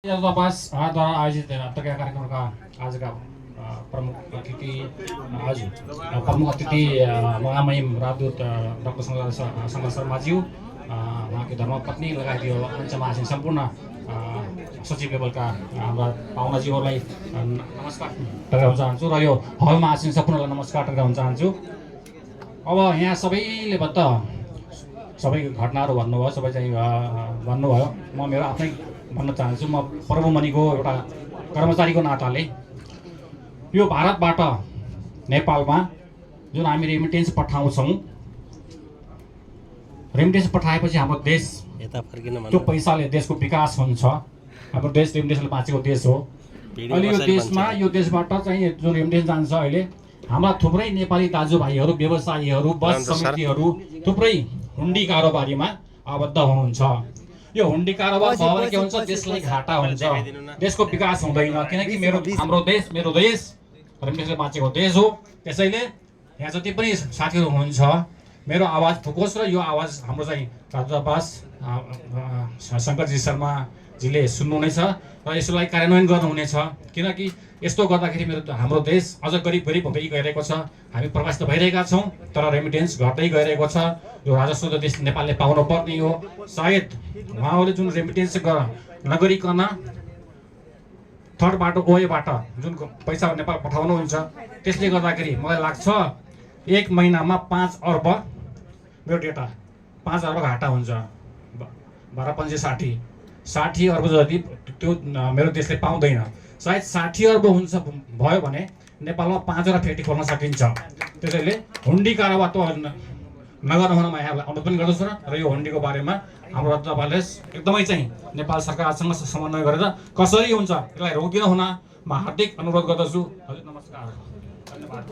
द्वारा आयोजित पत्रकार कार्यक्रमका आजका प्रमुख अतिथि महामहिम राजदूत डाक्टर शङ्कर शर्माज्यू, उहाँकी धर्मपत्नी लगायत यो मञ्च महासचिव सम्पूर्ण सचिव लेभलका हाम्रा पाहुनाज्यूहरूलाई नमस्कार टक्राउन चाहन्छु र यो हल महासचिव सम्पूर्णलाई नमस्कार टक्राउन चाहन्छु। अब यहाँ सबैले सबै घटनाहरू भन्नुभयो, सबै चाहिँ भन्नुभयो। म मेरो आफ्नै भन्न चाहन्छु। म प्रभुमणिको एउटा कर्मचारीको नाताले यो भारतबाट नेपालमा जुन हामी रेमिटेन्स पठाउँछौँ, रेमिटेन्स पठाएपछि हाम्रो देश त्यो पैसाले देशको विकास हुन्छ। हाम्रो देश रेमिटेन्सले बाँचेको देश हो। अहिले यो देशमा यो देशबाट चाहिँ जुन रेमिटेन्स जान्छ, अहिले हाम्रा थुप्रै नेपाली दाजुभाइहरू, व्यवसायीहरू, बस समितिहरू थुप्रै हुन्डी कारोबारीमा आबद्ध हुनुहुन्छ। यो हुन्डी कारोबार भयो भने के हुन्छ? देशलाई घाटा हुन्छ, देशको विकास हुँदैन। किनकि हाम्रो देश मेरो देश रेमिटेन्सले बाँचेको देश हो। त्यसैले यहाँ जति पनि साथीहरू हुनुहुन्छ, मेरो आवाज फुकोस् र यो आवाज हाम्रो चाहिँ राजदूतावास शङ्करजी शर्माजीले सुन्नुहुनेछ र यसलाई कार्यान्वयन गर्नुहुनेछ। किनकि यस्तो गर्दाखेरि हाम्रो देश अझ गरिब हुँदै गइरहेको छ। हामी प्रवासित भइरहेका छौँ, तर रेमिटेन्स घट्दै गइरहेको छ। यो राजस्व त देश नेपालले पाउनु पर्ने हो। सायद उहाँहरूले जुन रेमिटेन्स नगरिकन थर्ड बाटो ओएबाट जुन पैसा नेपाल पठाउनुहुन्छ, त्यसले गर्दाखेरि मलाई लाग्छ 1 महिनामा 5 अर्ब, मेरो डेटा 5 अर्ब घाटा हुन्छ। 12 60 अर्ब जति त्यो मेरो देशले पाउँदैन। सायद 60 अर्ब हुन्छ भयो भने नेपालमा 5वटा फ्याक्ट्री खोल्न सकिन्छ। त्यसैले हुन्डी कारोबार त नगर्नु हुन म यहाँलाई अनुरोध पनि गर्दछु र यो हुन्डीको बारेमा हाम्रो राजदूतावासले एकदमै चाहिँ नेपाल सरकारसँग समन्वय गरेर कसरी हुन्छ यसलाई रोकिन हुन म हार्दिक अनुरोध गर्दछु। हजुर नमस्कार, धन्यवाद।